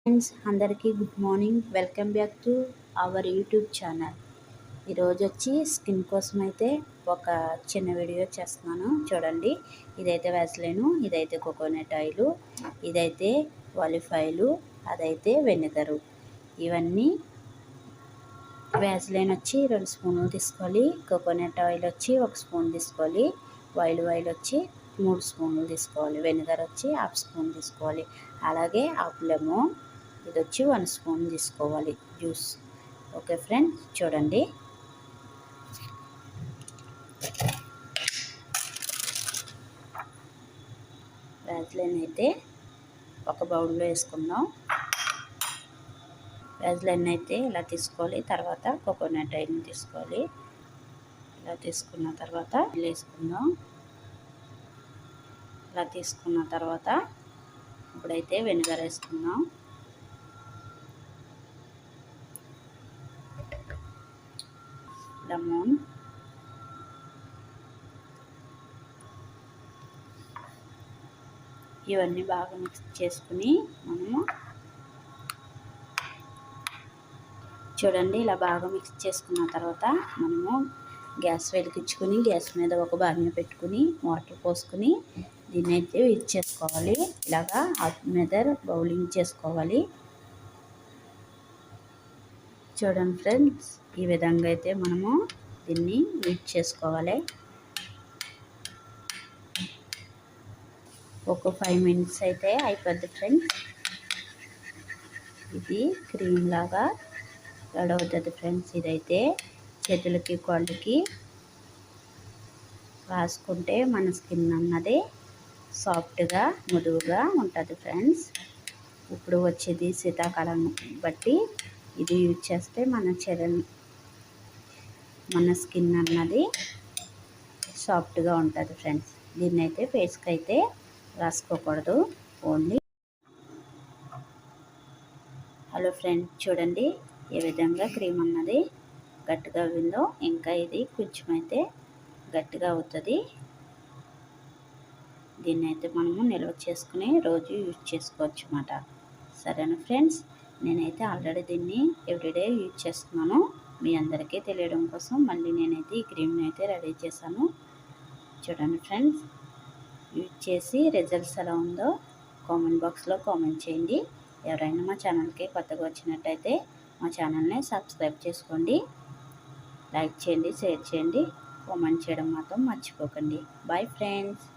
Friends అందరికీ good morning. Welcome back to our YouTube channel. ఈరోజు వచ్చి స్కిన్ కోసం అయితే ఒక చిన్న వీడియో చేస్తున్నాను చూడండి. ఇదైతే వ్యాస్లైను, ఇదైతే కోకోనట్ ఆయిల్, ఇదైతే ఆలివ్ ఆయిల్, అదైతే వెనిగరు. ఇవన్నీ వ్యాస్లైన్ వచ్చి 2 స్పూన్లు తీసుకోవాలి, కోకోనట్ ఆయిల్ వచ్చి 1 స్పూన్ తీసుకోవాలి, ఆలివ్ ఆయిల్ వచ్చి 3 స్పూన్లు తీసుకోవాలి, వెనిగర్ వచ్చి 1/2 స్పూన్ తీసుకోవాలి, అలాగే హాఫ్ లెమన్ ఇది వచ్చి 1 స్పూన్ తీసుకోవాలి జ్యూస్. ఓకే ఫ్రెండ్స్ చూడండి. వ్యాజ్లైన్ అయితే ఒక బౌల్లో వేసుకుందాం. వ్యాజ్లైన్ అయితే ఇలా తీసుకోవాలి. తర్వాత కోకోనట్ ఆయిల్ని తీసుకోవాలి. ఇలా తీసుకున్న తర్వాత వేసుకుందాం. ఇలా తీసుకున్న తర్వాత ఇప్పుడైతే వెనిగర్ వేసుకుందాం. లెమన్, ఇవన్నీ బాగా మిక్స్ చేసుకుని మనము చూడండి ఇలా బాగా మిక్స్ చేసుకున్న తర్వాత మనము గ్యాస్ వెలిగించుకొని గ్యాస్ మీద ఒక బాణీ పెట్టుకుని వాటర్ పోసుకుని దీన్ని అయితే ఇచ్చేసుకోవాలి. ఇలాగా హాఫ్ మెదర్ బౌలింగ్ చేసుకోవాలి. చూడండి ఫ్రెండ్స్, ఈ విధంగా అయితే మనము దీన్ని వీట్ చేసుకోవాలి. ఒక 5 మినిట్స్ అయితే అయిపోద్ది ఫ్రెండ్స్. ఇది క్రీమ్ లాగా రెడీ అవుతుంది ఫ్రెండ్స్. ఇదైతే చేతులకి కాళ్ళకి రాసుకుంటే మన స్కిన్ అన్నది సాఫ్ట్గా మృదువుగా ఉంటుంది ఫ్రెండ్స్. ఇప్పుడు వచ్చేది శీతాకాలం బట్టి ఇది యూజ్ చేస్తే మన స్కిన్ అన్నది సాఫ్ట్గా ఉంటుంది ఫ్రెండ్స్. దీన్ని అయితే ఫేస్కి అయితే రాసుకోకూడదు ఓన్లీ. హలో ఫ్రెండ్స్ చూడండి ఏ విధంగా క్రీమ్ అన్నది గట్టిగా అయిందో. ఇంకా ఇది కొంచెం అయితే గట్టిగా అవుతుంది. దీన్ని అయితే మనము నిల్వ చేసుకుని రోజు యూజ్ చేసుకోవచ్చు అన్నమాట. సరేనా ఫ్రెండ్స్, నేనైతే ఆల్రెడీ దీన్ని ఎవ్రీడే యూజ్ చేస్తున్నాను. మీ అందరికీ తెలియడం కోసం మళ్ళీ నేనైతే ఈ క్రీమ్ని అయితే రెడీ చేశాను. చూడండి ఫ్రెండ్స్, యూజ్ చేసి రిజల్ట్స్ ఎలా ఉందో కామెంట్ బాక్స్లో కామెంట్ చేయండి. ఎవరైనా మా ఛానల్కి కొత్తగా వచ్చినట్టయితే మా ఛానల్ని సబ్స్క్రైబ్ చేసుకోండి. లైక్ చేయండి, షేర్ చేయండి, కామెంట్ చేయడం మాత్రం మర్చిపోకండి. Bye friends.